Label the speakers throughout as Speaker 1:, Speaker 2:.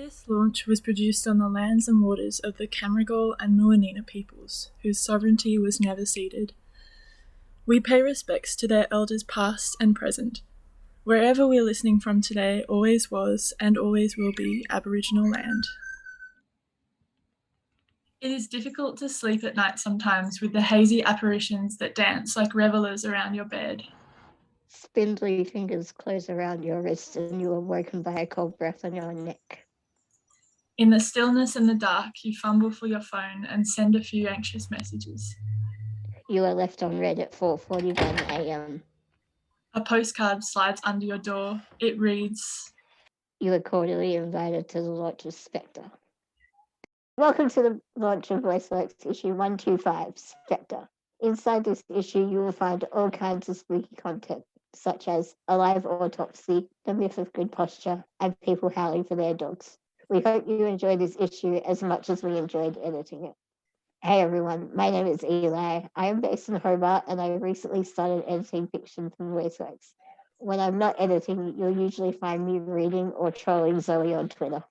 Speaker 1: This launch was produced on the lands and waters of the Kallarakkal and Muanina peoples, whose sovereignty was never ceded. We pay respects to their elders past and present. Wherever we're listening from today always was and always will be Aboriginal land. It is difficult to sleep at night sometimes with the hazy apparitions that dance like revellers around your bed.
Speaker 2: Spindly fingers close around your wrist and you are woken by a cold breath on your neck.
Speaker 1: In the stillness and the dark, you fumble for your phone and send a few anxious messages.
Speaker 2: You are left on red at 4:41 a.m.
Speaker 1: A postcard slides under your door. It reads,
Speaker 2: You are cordially invited to the launch of Spectre. Welcome to the launch of Voiceworks issue 125, Spectre. Inside this issue, you will find all kinds of spooky content, such as a live autopsy, the myth of good posture, and people howling for their dogs. We hope you enjoy this issue as much as we enjoyed editing it. Hey everyone, my name is Eli. I am based in Hobart and I recently started editing fiction for Voiceworks. When I'm not editing, you'll usually find me reading or trolling Zoe on Twitter.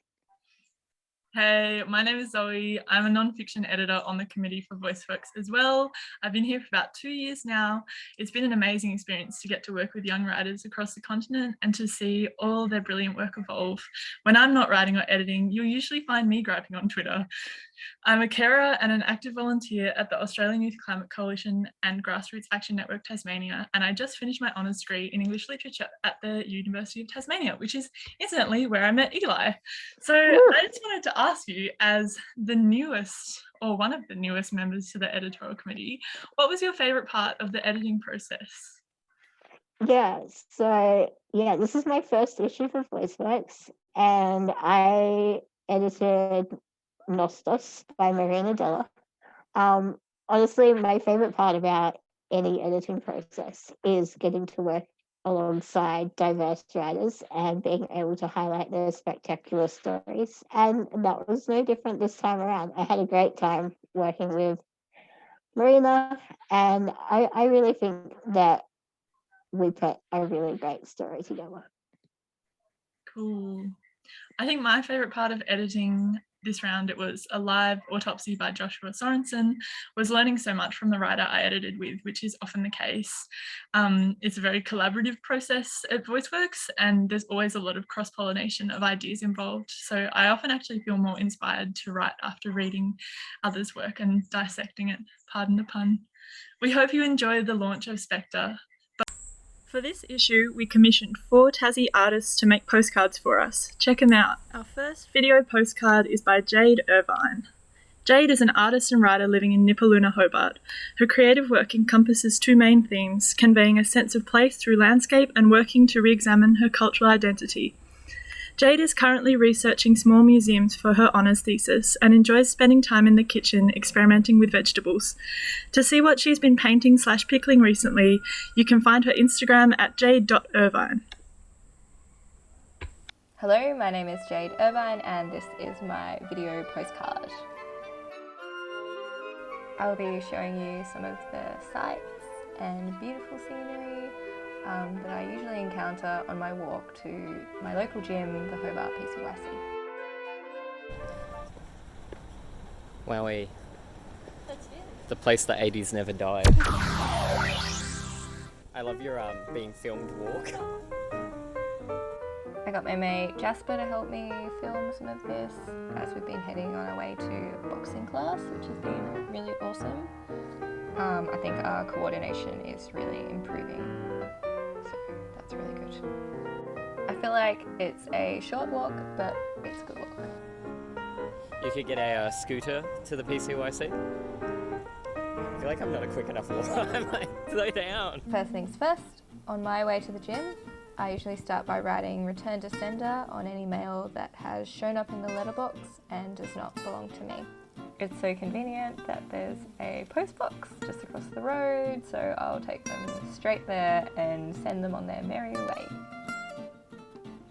Speaker 1: Hey, my name is Zoe. I'm a non-fiction editor on the committee for Voiceworks as well. I've been here for about 2 years now. It's been an amazing experience to get to work with young writers across the continent and to see all their brilliant work evolve. When I'm not writing or editing, you'll usually find me griping on Twitter. I'm a carer and an active volunteer at the Australian Youth Climate Coalition and Grassroots Action Network Tasmania, and I just finished my honours degree in English Literature at the University of Tasmania, which is incidentally where I met Eli. So I just wanted to ask you, as the newest or one of the newest members to the editorial committee, what was your favourite part of the editing process?
Speaker 2: This is my first issue for Voiceworks, and I edited Nostos by Miranda Rogers. Honestly, my favorite part about any editing process is getting to work alongside diverse writers and being able to highlight their spectacular stories. And that was no different this time around. I had a great time working with Marina, and I really think that we put a really great story together.
Speaker 1: Cool. I think my favourite part of editing this round, it was a live autopsy by Joshua Sorensen, was learning so much from the writer I edited with, which is often the case. It's a very collaborative process at Voiceworks, and there's always a lot of cross-pollination of ideas involved. So I often actually feel more inspired to write after reading others' work and dissecting it, pardon the pun. We hope you enjoy the launch of Spectre. For this issue, we commissioned 4 Tassie artists to make postcards for us. Check them out. Our first video postcard is by Jade Irvine. Jade is an artist and writer living in Nipaluna, Hobart. Her creative work encompasses 2 main themes, conveying a sense of place through landscape and working to re-examine her cultural identity. Jade is currently researching small museums for her honours thesis and enjoys spending time in the kitchen experimenting with vegetables. To see what she's been painting/pickling recently, you can find her Instagram at jade.irvine.
Speaker 3: Hello, my name is Jade Irvine and this is my video postcard. I'll be showing you some of the sights and beautiful scenery that I usually encounter on my walk to my local gym, the Hobart PCYC.
Speaker 4: Wowie. The place the 80s never died. I love your being filmed walk.
Speaker 3: I got my mate Jasper to help me film some of this as we've been heading on our way to boxing class, which has been really awesome. I think our coordination is really improving, so that's really good. I feel like it's a short walk, but it's a good walk.
Speaker 4: You could get a scooter to the PCYC. I feel like I'm not a quick enough walker. I'm like, slow down.
Speaker 3: First things first, on my way to the gym, I usually start by writing return to sender on any mail that has shown up in the letterbox and does not belong to me. It's so convenient that there's a post box just across the road, so I'll take them straight there and send them on their merry way.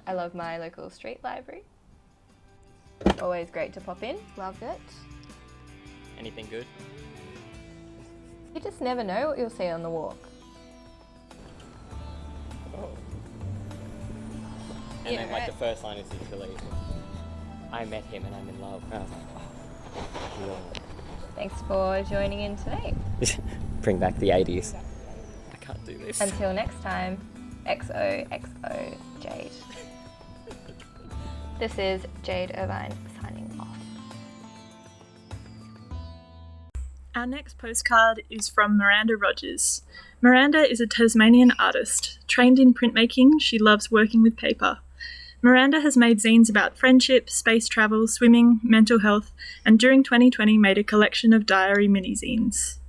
Speaker 3: I love my local street library. Always great to pop in, love it.
Speaker 4: Anything good?
Speaker 3: You just never know what you'll see on the walk.
Speaker 4: And then like the first line is usually, I met him and I'm in love. And I was like, oh,
Speaker 3: Thanks for joining in today.
Speaker 4: bring back the 80s. I can't do this.
Speaker 3: Until next time, XOXO Jade. This is Jade Irvine signing off.
Speaker 1: Our next postcard is from Miranda Rogers. Miranda is a Tasmanian artist. Trained in printmaking, she loves working with paper. Miranda has made zines about friendship, space travel, swimming, mental health, and during 2020 made a collection of diary mini-zines.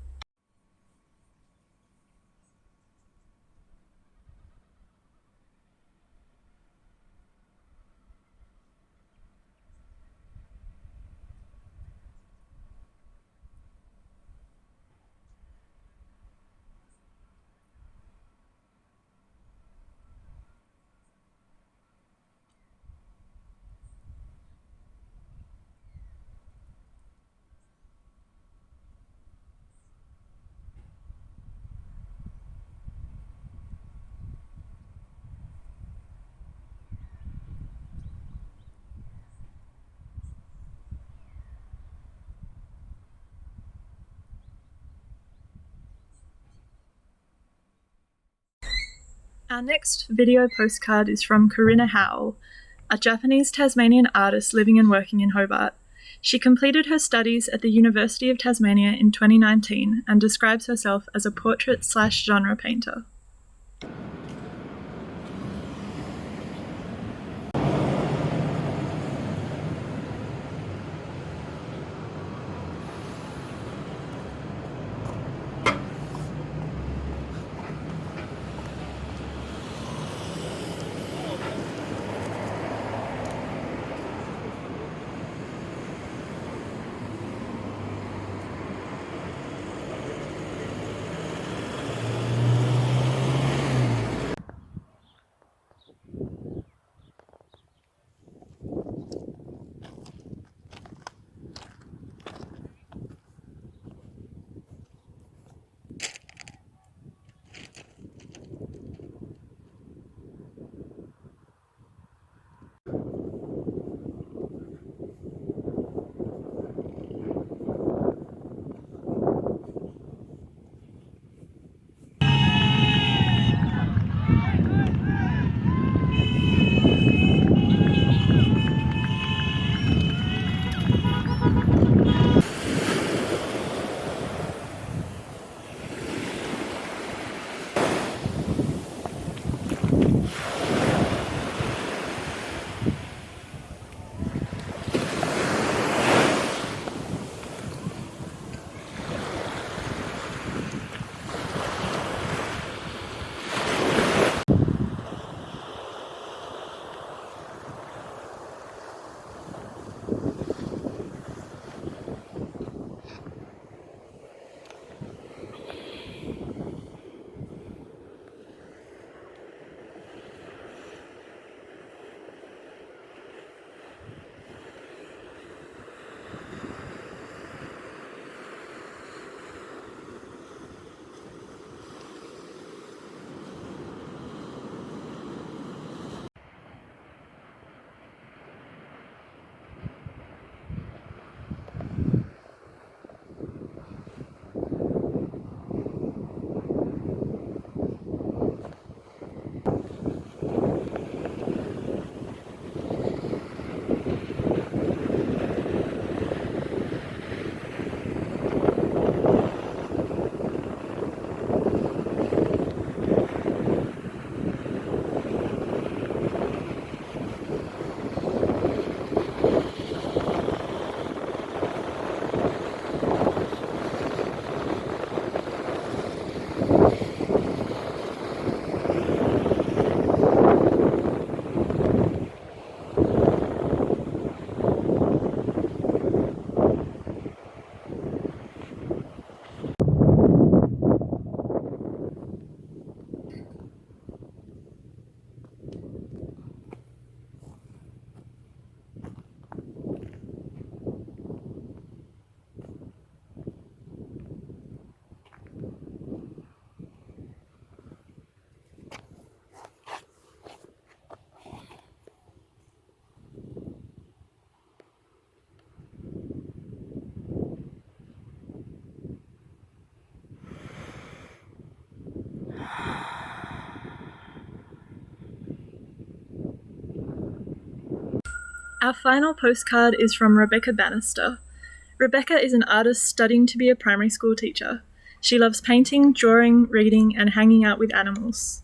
Speaker 1: Our next video postcard is from Karina Howe, a Japanese Tasmanian artist living and working in Hobart. She completed her studies at the University of Tasmania in 2019 and describes herself as a portrait/genre painter. Our final postcard is from Rebecca Bannister. Rebecca is an artist studying to be a primary school teacher. She loves painting, drawing, reading, and hanging out with animals.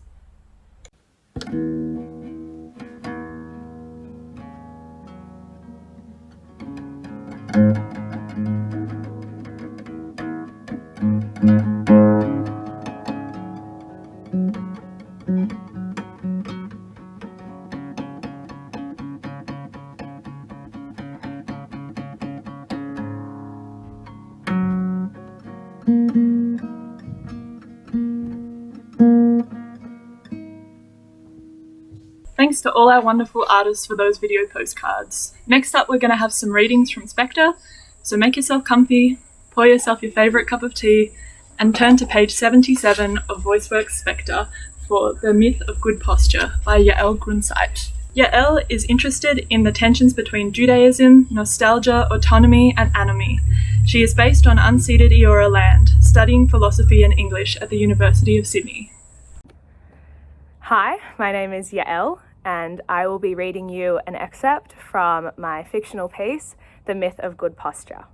Speaker 1: Thanks to all our wonderful artists for those video postcards. Next up, we're going to have some readings from Spectre, so make yourself comfy, pour yourself your favourite cup of tea, and turn to page 77 of Voiceworks Spectre for The Myth of Good Posture by Yael Grunseit. Yael is interested in the tensions between Judaism, nostalgia, autonomy, and anomie. She is based on unceded Eora land, studying philosophy and English at the University of Sydney.
Speaker 5: Hi, my name is Yael, and I will be reading you an excerpt from my fictional piece, The Myth of Good Posture.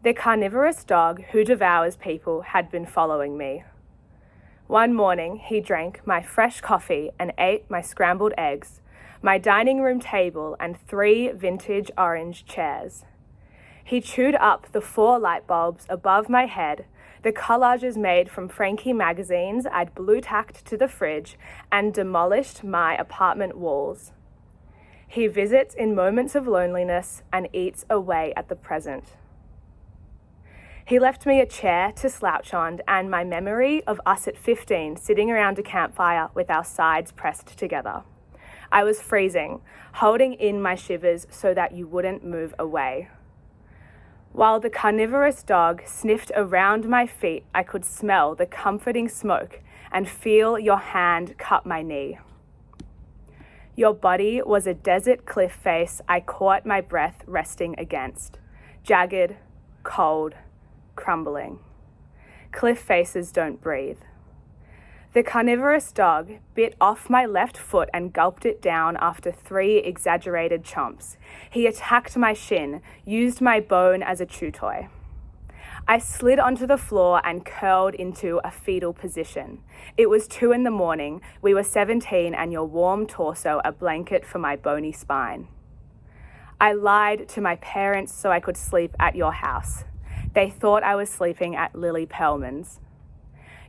Speaker 5: The carnivorous dog who devours people had been following me. One morning, he drank my fresh coffee and ate my scrambled eggs, my dining room table, and 3 vintage orange chairs. He chewed up the 4 light bulbs above my head, the collages made from Frankie magazines I'd blue-tacked to the fridge, and demolished my apartment walls. He visits in moments of loneliness and eats away at the present. He left me a chair to slouch on and my memory of us at 15 sitting around a campfire with our sides pressed together. I was freezing, holding in my shivers so that you wouldn't move away. While the carnivorous dog sniffed around my feet, I could smell the comforting smoke and feel your hand cup my knee. Your body was a desert cliff face I caught my breath resting against. Jagged, cold, crumbling. Cliff faces don't breathe. The carnivorous dog bit off my left foot and gulped it down after 3 exaggerated chomps. He attacked my shin, used my bone as a chew toy. I slid onto the floor and curled into a fetal position. It was 2 a.m. We were 17 and your warm torso a blanket for my bony spine. I lied to my parents so I could sleep at your house. They thought I was sleeping at Lily Perlman's.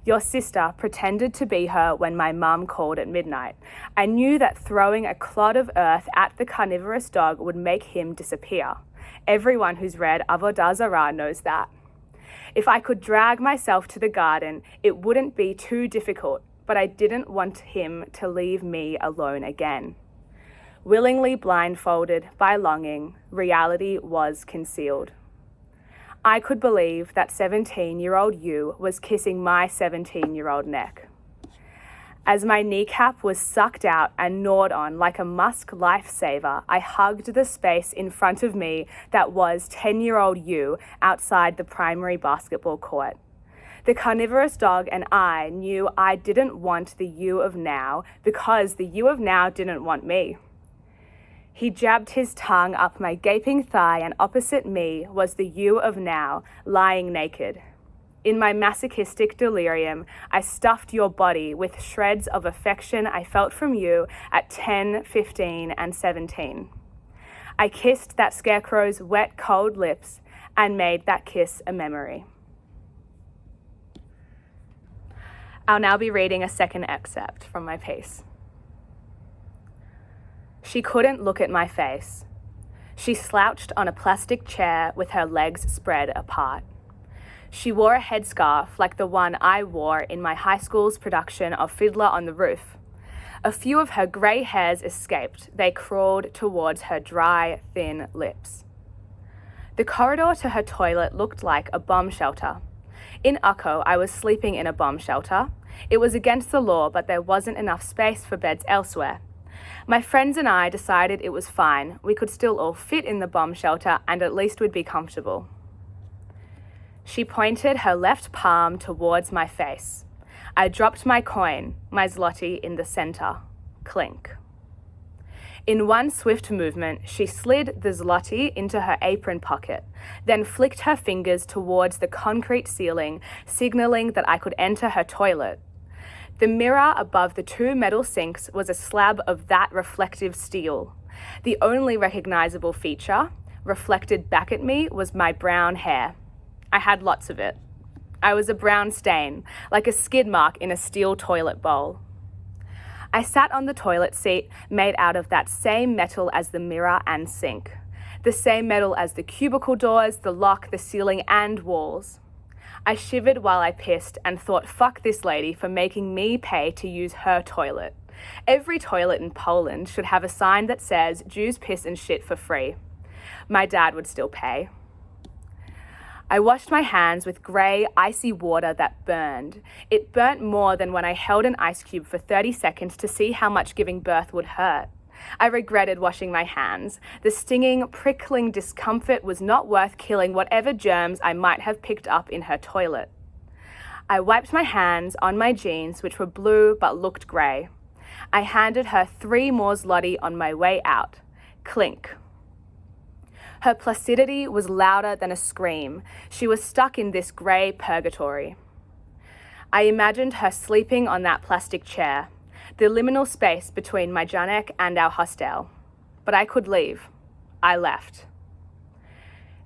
Speaker 5: Your sister pretended to be her when my mum called at midnight. I knew that throwing a clod of earth at the carnivorous dog would make him disappear. Everyone who's read Avodah Zarah knows that. If I could drag myself to the garden, it wouldn't be too difficult, but I didn't want him to leave me alone again. Willingly blindfolded by longing, reality was concealed. I could believe that 17-year-old you was kissing my 17-year-old neck. As my kneecap was sucked out and gnawed on like a musk lifesaver, I hugged the space in front of me that was 10-year-old you outside the primary basketball court. The carnivorous dog and I knew I didn't want the you of now because the you of now didn't want me. He jabbed his tongue up my gaping thigh, and opposite me was the you of now, lying naked. In my masochistic delirium, I stuffed your body with shreds of affection I felt from you at 10, 15, and 17. I kissed that scarecrow's wet, cold lips and made that kiss a memory. I'll now be reading a second excerpt from my piece. She couldn't look at my face. She slouched on a plastic chair with her legs spread apart. She wore a headscarf like the one I wore in my high school's production of Fiddler on the Roof. A few of her grey hairs escaped. They crawled towards her dry, thin lips. The corridor to her toilet looked like a bomb shelter. In Ukko, I was sleeping in a bomb shelter. It was against the law, but there wasn't enough space for beds elsewhere. My friends and I decided it was fine. We could still all fit in the bomb shelter and at least we'd be comfortable. She pointed her left palm towards my face. I dropped my coin, my zloty, in the center. Clink. In one swift movement, she slid the zloty into her apron pocket, then flicked her fingers towards the concrete ceiling, signaling that I could enter her toilet. The mirror above the two metal sinks was a slab of that reflective steel. The only recognizable feature, reflected back at me, was my brown hair. I had lots of it. I was a brown stain, like a skid mark in a steel toilet bowl. I sat on the toilet seat made out of that same metal as the mirror and sink, the same metal as the cubicle doors, the lock, the ceiling, and walls. I shivered while I pissed and thought, fuck this lady for making me pay to use her toilet. Every toilet in Poland should have a sign that says, Jews piss and shit for free. My dad would still pay. I washed my hands with grey, icy water that burned. It burnt more than when I held an ice cube for 30 seconds to see how much giving birth would hurt. I regretted washing my hands. The stinging, prickling discomfort was not worth killing whatever germs I might have picked up in her toilet. I wiped my hands on my jeans, which were blue but looked grey. I handed her 3 more zloty on my way out. Clink. Her placidity was louder than a scream. She was stuck in this grey purgatory. I imagined her sleeping on that plastic chair, the liminal space between my Janek and our hostel. But I could leave. I left.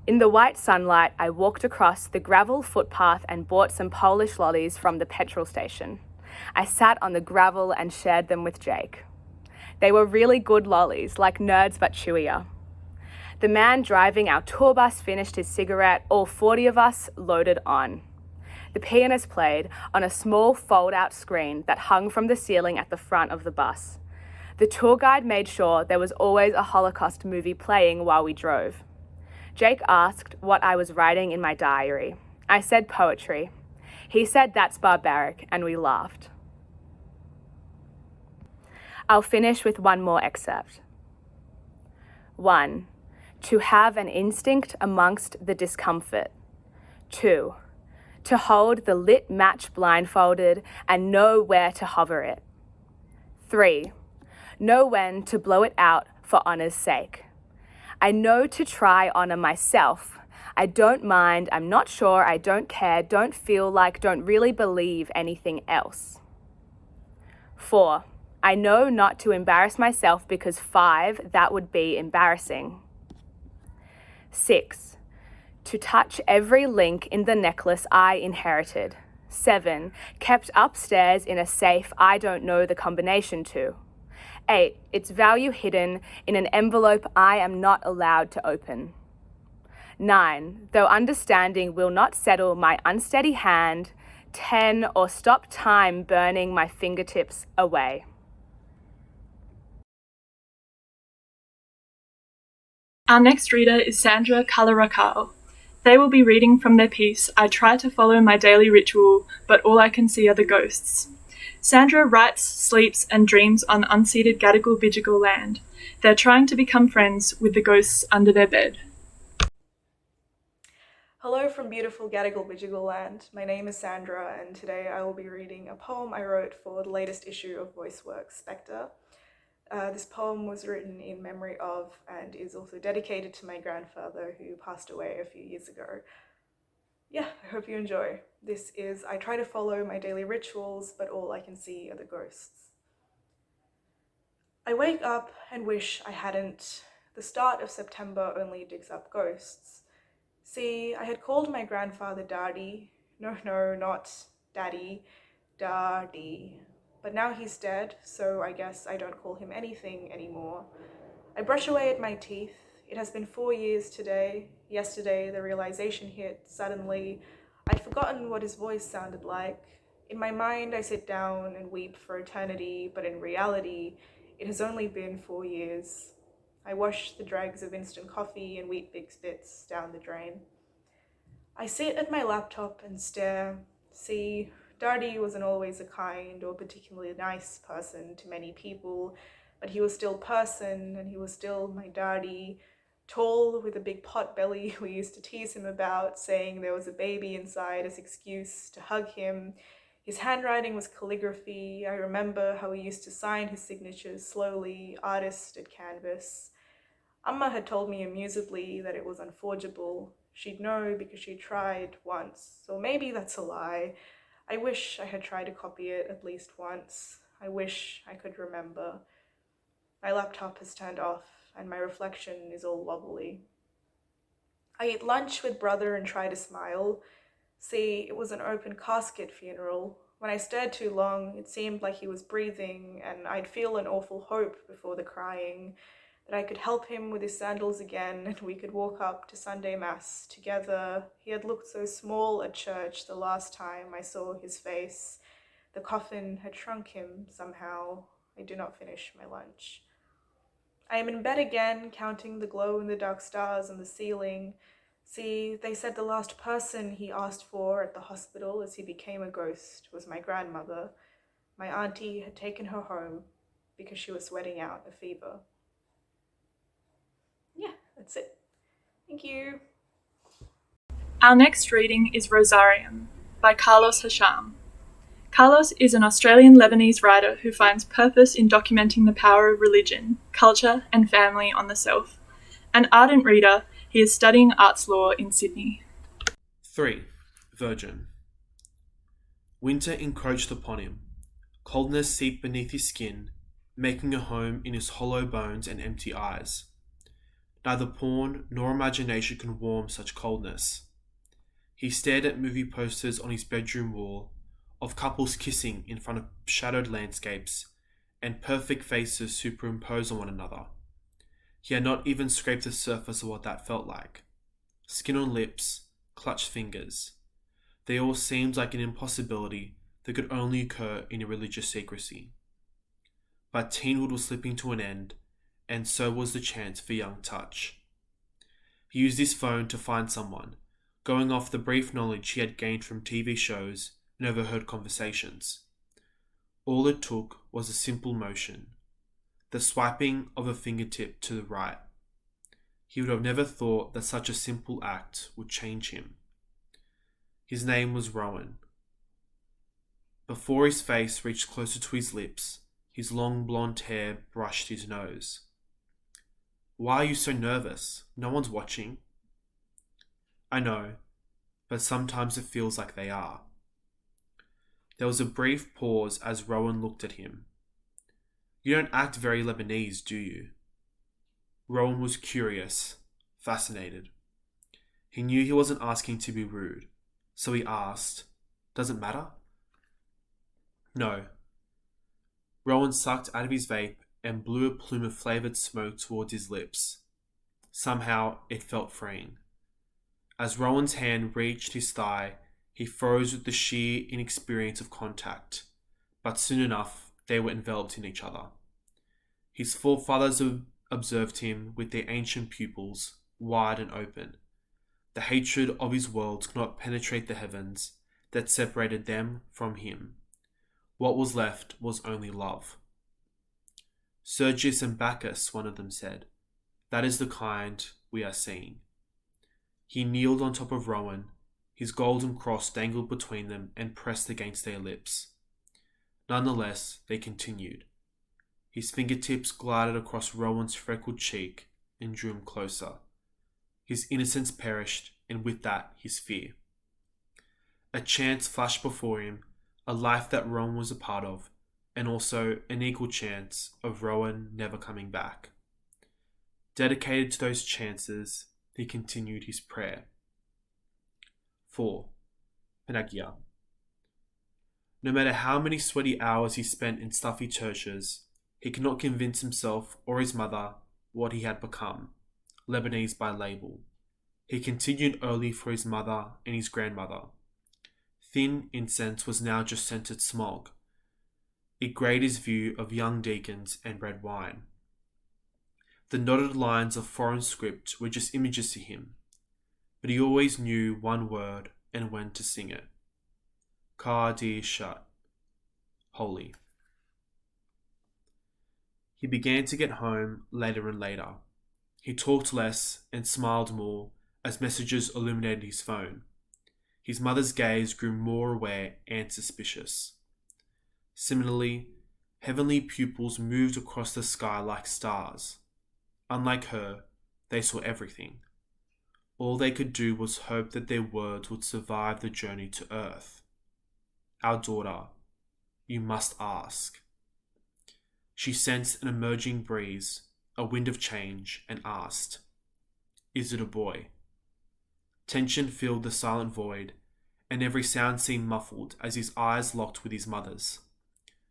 Speaker 5: In the white sunlight, I walked across the gravel footpath and bought some Polish lollies from the petrol station. I sat on the gravel and shared them with Jake. They were really good lollies, like Nerds but chewier. The man driving our tour bus finished his cigarette, all 40 of us loaded on. The pianist played on a small fold-out screen that hung from the ceiling at the front of the bus. The tour guide made sure there was always a Holocaust movie playing while we drove. Jake asked what I was writing in my diary. I said poetry. He said that's barbaric, and we laughed. I'll finish with one more excerpt. 1. To have an instinct amongst the discomfort. 2. To hold the lit match blindfolded and know where to hover it. 3. Know when to blow it out for honor's sake. I know to try honor myself. I don't mind, I'm not sure, I don't care, don't feel like, don't really believe anything else. 4. I know not to embarrass myself because 5, that would be embarrassing. 6. To touch every link in the necklace I inherited. 7. Kept upstairs in a safe I don't know the combination to. 8. Its value hidden in an envelope I am not allowed to open. 9. Though understanding will not settle my unsteady hand. 10. Or stop time burning my fingertips away.
Speaker 1: Our next reader is Sandra Kallarakkal. They will be reading from their piece, I Try to Follow My Daily Ritual, but All I Can See Are the Ghosts. Sandra writes, sleeps, and dreams on unceded Gadigal Bijigal land. They're trying to become friends with the ghosts under their bed.
Speaker 6: Hello from beautiful Gadigal Bijigal land. My name is Sandra, and today I will be reading a poem I wrote for the latest issue of Voiceworks, Spectre. This poem was written in memory of and is also dedicated to my grandfather who passed away a few years ago. Yeah, I hope you enjoy. This is I try to follow my daily rituals, but all I can see are the ghosts. I wake up and wish I hadn't. The start of September only digs up ghosts. See, I had called my grandfather Daddy. No, not Daddy. Daddy. But now he's dead, so I guess I don't call him anything anymore. I brush away at my teeth. It has been 4 years today. Yesterday, the realization hit suddenly. I'd forgotten what his voice sounded like. In my mind, I sit down and weep for eternity, but in reality, it has only been 4 years. I wash the dregs of instant coffee and Wheat Bix bits down the drain. I sit at my laptop and stare. See, Darty wasn't always a kind or particularly nice person to many people, but he was still person and he was still my Darty. Tall with a big pot belly we used to tease him about, saying there was a baby inside as excuse to hug him. His handwriting was calligraphy. I remember how he used to sign his signatures slowly, artist at canvas. Amma had told me amusedly that it was unforgeable. She'd know because she tried once, so maybe that's a lie. I wish I had tried to copy it at least once. I wish I could remember. My laptop has turned off, and my reflection is all wobbly. I ate lunch with brother and tried to smile. See, it was an open casket funeral. When I stared too long, it seemed like he was breathing, and I'd feel an awful hope before the crying, that I could help him with his sandals again, and we could walk up to Sunday Mass together. He had looked so small at church the last time I saw his face. The coffin had shrunk him somehow. I do not finish my lunch. I am in bed again, counting the glow-in-the-dark stars on the ceiling. See, they said the last person he asked for at the hospital as he became a ghost was my grandmother. My auntie had taken her home because she was sweating out a fever. Yeah, that's it. Thank you.
Speaker 1: Our next reading is Rosarium by Carlos Hasham. Carlos is an Australian Lebanese writer who finds purpose in documenting the power of religion, culture, and family on the self. An ardent reader, he is studying arts law in Sydney.
Speaker 7: 3. Virgin. Winter encroached upon him. Coldness seeped beneath his skin, making a home in his hollow bones and empty eyes. Neither porn nor imagination can warm such coldness. He stared at movie posters on his bedroom wall of couples kissing in front of shadowed landscapes and perfect faces superimposed on one another. He had not even scraped the surface of what that felt like. Skin on lips, clutched fingers. They all seemed like an impossibility that could only occur in a religious secrecy. But teenhood was slipping to an end, and so was the chance for young touch. He used his phone to find someone, going off the brief knowledge he had gained from TV shows and overheard conversations. All it took was a simple motion, the swiping of a fingertip to the right. He would have never thought that such a simple act would change him. His name was Rowan. Before his face reached closer to his lips, his long blonde hair brushed his nose. Why are you so nervous? No one's watching. I know, but sometimes it feels like they are. There was a brief pause as Rowan looked at him. You don't act very Lebanese, do you? Rowan was curious, fascinated. He knew he wasn't asking to be rude, so he asked, Does it matter? No. Rowan sucked out of his vape and blew a plume of flavoured smoke towards his lips. Somehow, it felt freeing. As Rowan's hand reached his thigh, he froze with the sheer inexperience of contact, but soon enough they were enveloped in each other. His forefathers observed him with their ancient pupils, wide and open. The hatred of his worlds could not penetrate the heavens that separated them from him. What was left was only love. Sergius and Bacchus, one of them said. That is the kind we are seeing. He kneeled on top of Rowan. His golden cross dangled between them and pressed against their lips. Nonetheless, they continued. His fingertips glided across Rowan's freckled cheek and drew him closer. His innocence perished, and with that, his fear. A chance flashed before him, a life that Rowan was a part of, and also an equal chance of Rowan never coming back. Dedicated to those chances, he continued his prayer. 4. Panagia. No matter how many sweaty hours he spent in stuffy churches, he could not convince himself or his mother what he had become, Lebanese by label. He continued early for his mother and his grandmother. Thin incense was now just scented smog. It greyed his view of young deacons and red wine. The knotted lines of foreign script were just images to him, but he always knew one word and when to sing it. Kadi Shat, holy. He began to get home later and later. He talked less and smiled more as messages illuminated his phone. His mother's gaze grew more aware and suspicious. Similarly, heavenly pupils moved across the sky like stars. Unlike her, they saw everything. All they could do was hope that their words would survive the journey to Earth. Our daughter, you must ask. She sensed an emerging breeze, a wind of change, and asked, "Is it a boy?" Tension filled the silent void, and every sound seemed muffled as his eyes locked with his mother's.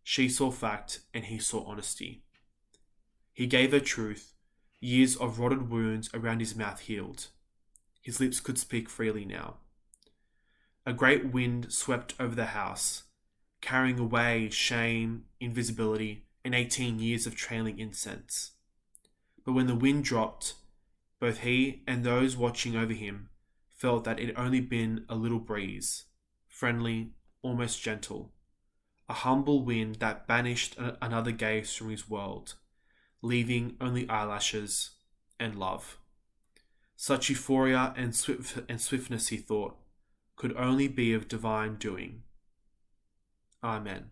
Speaker 7: She saw fact, and he saw honesty. He gave her truth, years of rotted wounds around his mouth healed. His lips could speak freely now. A great wind swept over the house, carrying away shame, invisibility, and 18 years of trailing incense. But when the wind dropped, both he and those watching over him felt that it had only been a little breeze, friendly, almost gentle, a humble wind that banished another gaze from his world, leaving only eyelashes and love. Such euphoria and swiftness, he thought, could only be of divine doing. Amen.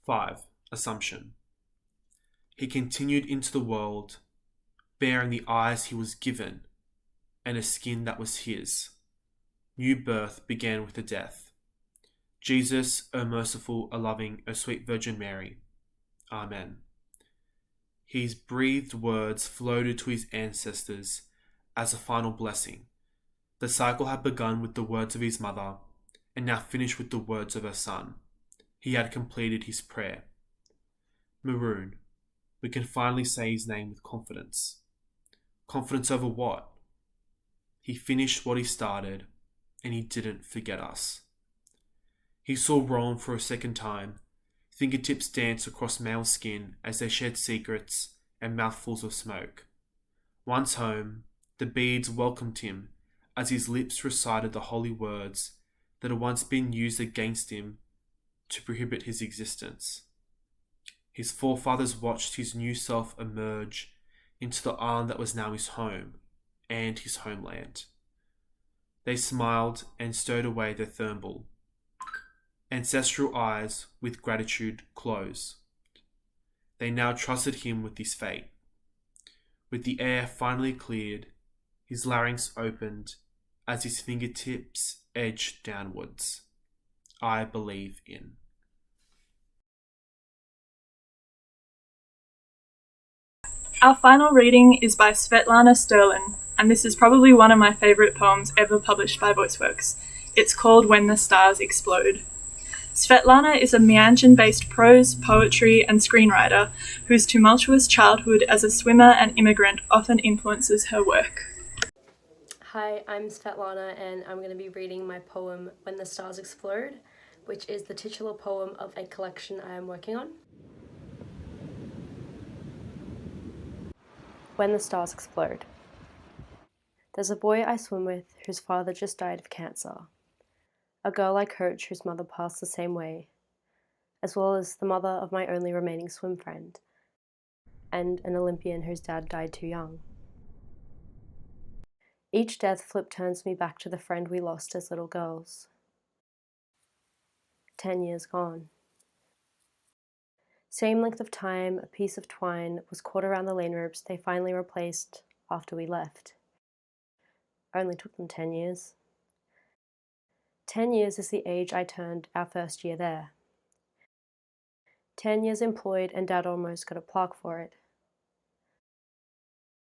Speaker 7: 5. Assumption. He continued into the world, bearing the eyes he was given, and a skin that was his. New birth began with the death. Jesus, O merciful, O loving, O sweet Virgin Mary. Amen. His breathed words floated to his ancestors as a final blessing. The cycle had begun with the words of his mother, and now finished with the words of her son. He had completed his prayer. Maroon. We can finally say his name with confidence. Confidence over what? He finished what he started, and he didn't forget us. He saw Rowan for a second time, fingertips dance across male skin as they shared secrets and mouthfuls of smoke. Once home, the beads welcomed him as his lips recited the holy words that had once been used against him to prohibit his existence. His forefathers watched his new self emerge into the island that was now his home and his homeland. They smiled and stowed away their thimble. Ancestral eyes with gratitude closed. They now trusted him with his fate. With the air finally cleared, his larynx opened as his fingertips edged downwards. I believe in.
Speaker 1: Our final reading is by Svetlana Sterlin, and this is probably one of my favourite poems ever published by Voiceworks. It's called When the Stars Explode. Svetlana is a Mianjin-based prose, poetry and screenwriter whose tumultuous childhood as a swimmer and immigrant often influences her work.
Speaker 8: Hi, I'm Svetlana and I'm going to be reading my poem When the Stars Explode, which is the titular poem of a collection I am working on. When the Stars Explode. There's a boy I swim with whose father just died of cancer. A girl I coach whose mother passed the same way, as well as the mother of my only remaining swim friend, and an Olympian whose dad died too young. Each death flip turns me back to the friend we lost as little girls. 10 years gone. Same length of time, a piece of twine was caught around the lane ropes they finally replaced after we left. Only took them 10 years. 10 years is the age I turned our first year there. 10 years employed and Dad almost got a plaque for it.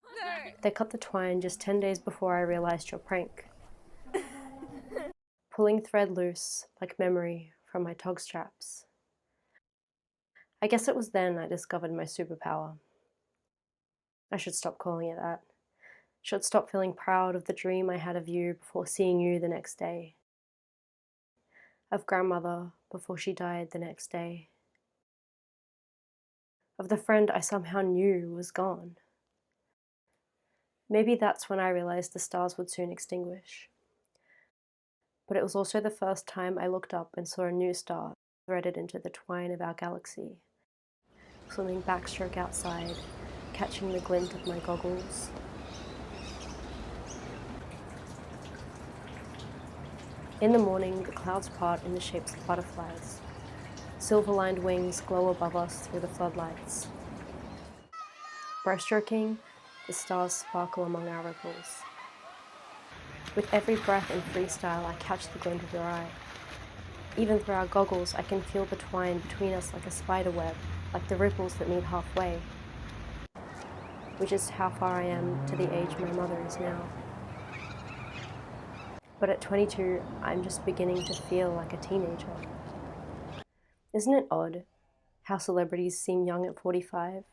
Speaker 8: No. They cut the twine just 10 days before I realized your prank. Pulling thread loose, like memory, from my tog straps. I guess it was then I discovered my superpower. I should stop calling it that. Should stop feeling proud of the dream I had of you before seeing you the next day. Of grandmother before she died the next day. Of the friend I somehow knew was gone. Maybe that's when I realized the stars would soon extinguish. But it was also the first time I looked up and saw a new star threaded into the twine of our galaxy, swimming backstroke outside, catching the glint of my goggles. In the morning, the clouds part in the shapes of butterflies. Silver-lined wings glow above us through the floodlights. Breaststroking, the stars sparkle among our ripples. With every breath and freestyle, I catch the glint of your eye. Even through our goggles, I can feel the twine between us like a spider web, like the ripples that meet halfway, which is how far I am to the age my mother is now. But at 22, I'm just beginning to feel like a teenager. Isn't it odd how celebrities seem young at 45,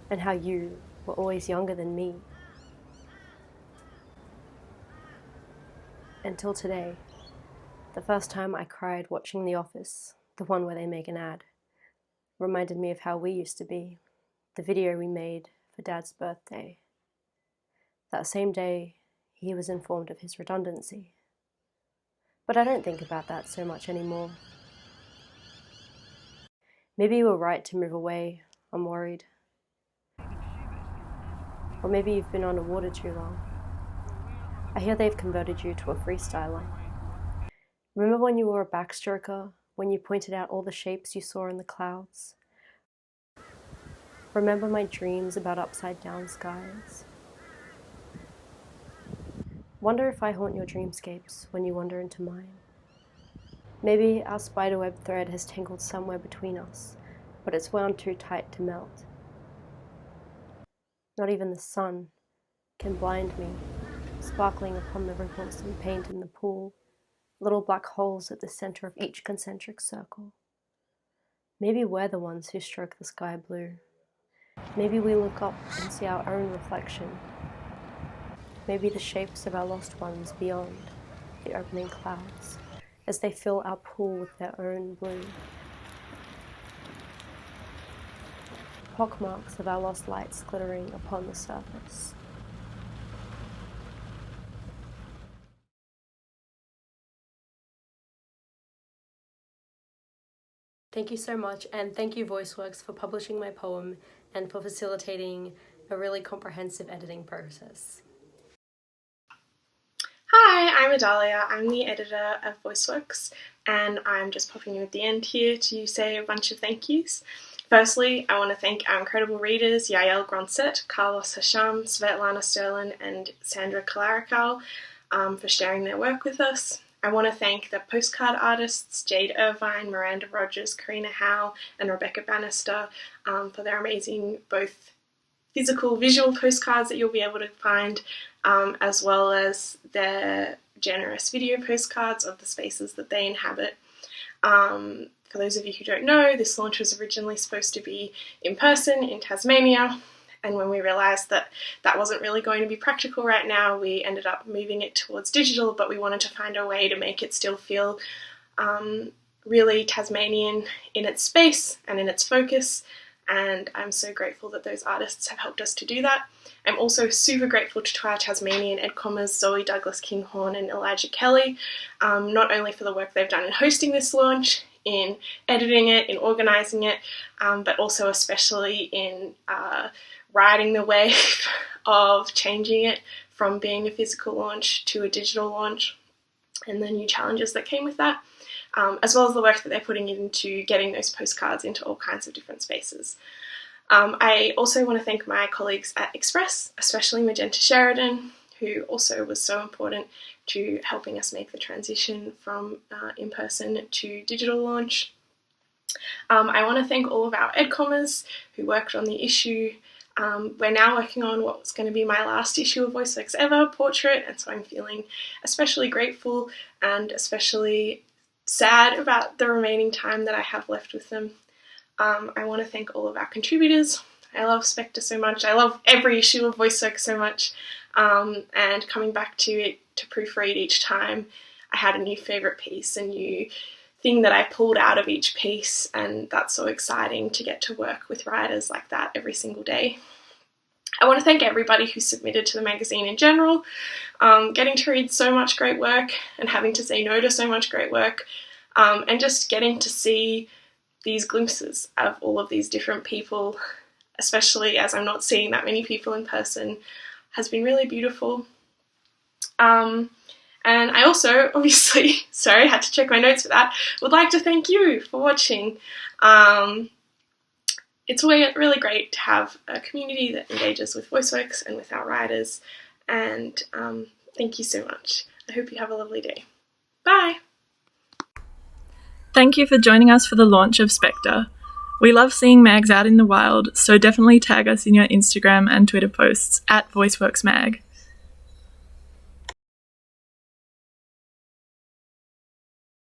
Speaker 8: and how you were always younger than me? Until today, the first time I cried watching The Office, the one where they make an ad, reminded me of how we used to be, the video we made for Dad's birthday. That same day, he was informed of his redundancy. But I don't think about that so much anymore. Maybe you were right to move away, I'm worried. Or maybe you've been underwater too long. I hear they've converted you to a freestyler. Remember when you were a backstroker, when you pointed out all the shapes you saw in the clouds? Remember my dreams about upside down skies? Wonder if I haunt your dreamscapes when you wander into mine. Maybe our spiderweb thread has tangled somewhere between us, but it's wound too tight to melt. Not even the sun can blind me, sparkling upon the ripples we paint in the pool, little black holes at the center of each concentric circle. Maybe we're the ones who stroke the sky blue. Maybe we look up and see our own reflection. Maybe the shapes of our lost ones beyond the opening clouds, as they fill our pool with their own blue. Pockmarks of our lost lights glittering upon the surface. Thank you so much, and thank you Voiceworks for publishing my poem and for facilitating a really comprehensive editing process.
Speaker 9: Hi, I'm Adalia. I'm the editor of Voiceworks, and I'm just popping in at the end here to say a bunch of thank yous. Firstly, I want to thank our incredible readers, Yael Grunset, Hasham, Svetlana, Sterlin, and Sandra Kallarakkal, for sharing their work with us. I want to thank the postcard artists, Jade Irvine, Miranda Rogers, Karina Howe, and Rebecca Bannister, for their amazing both physical, visual postcards that you'll be able to find, as well as their generous video postcards of the spaces that they inhabit. For those of you who don't know, this launch was originally supposed to be in person in Tasmania, and when we realised that that wasn't really going to be practical right now, we ended up moving it towards digital, but we wanted to find a way to make it still feel really Tasmanian in its space and in its focus, and I'm so grateful that those artists have helped us to do that. I'm also super grateful to our Tasmanian EdCommers, Zoe Douglas Kinghorn and Elijah Kelly, not only for the work they've done in hosting this launch, in editing it, in organising it, but also especially in riding the wave of changing it from being a physical launch to a digital launch and the new challenges that came with that, as well as the work that they're putting into getting those postcards into all kinds of different spaces. I also want to thank my colleagues at Express, especially Magenta Sheridan, who also was so important to helping us make the transition from in-person to digital launch. I want to thank all of our EdCommers who worked on the issue. We're now working on what's going to be my last issue of Voiceworks ever, Portrait, and so I'm feeling especially grateful and especially sad about the remaining time that I have left with them. I want to thank all of our contributors. I love Spectre so much. I love every issue of Voiceworks so much. And coming back to it to proofread each time, I had a new favourite piece, a new thing that I pulled out of each piece, and that's so exciting to get to work with writers like that every single day. I want to thank everybody who submitted to the magazine in general. Getting to read so much great work and having to say no to so much great work, and just getting to see these glimpses of all of these different people, especially as I'm not seeing that many people in person, has been really beautiful. And And I also, obviously, sorry, I had to check my notes for that, would like to thank you for watching. It's really great to have a community that engages with Voiceworks and with our writers. And thank you so much. I hope you have a lovely day. Bye.
Speaker 1: Thank you for joining us for the launch of Spectre. We love seeing mags out in the wild, so definitely tag us in your Instagram and Twitter posts @VoiceworksMag.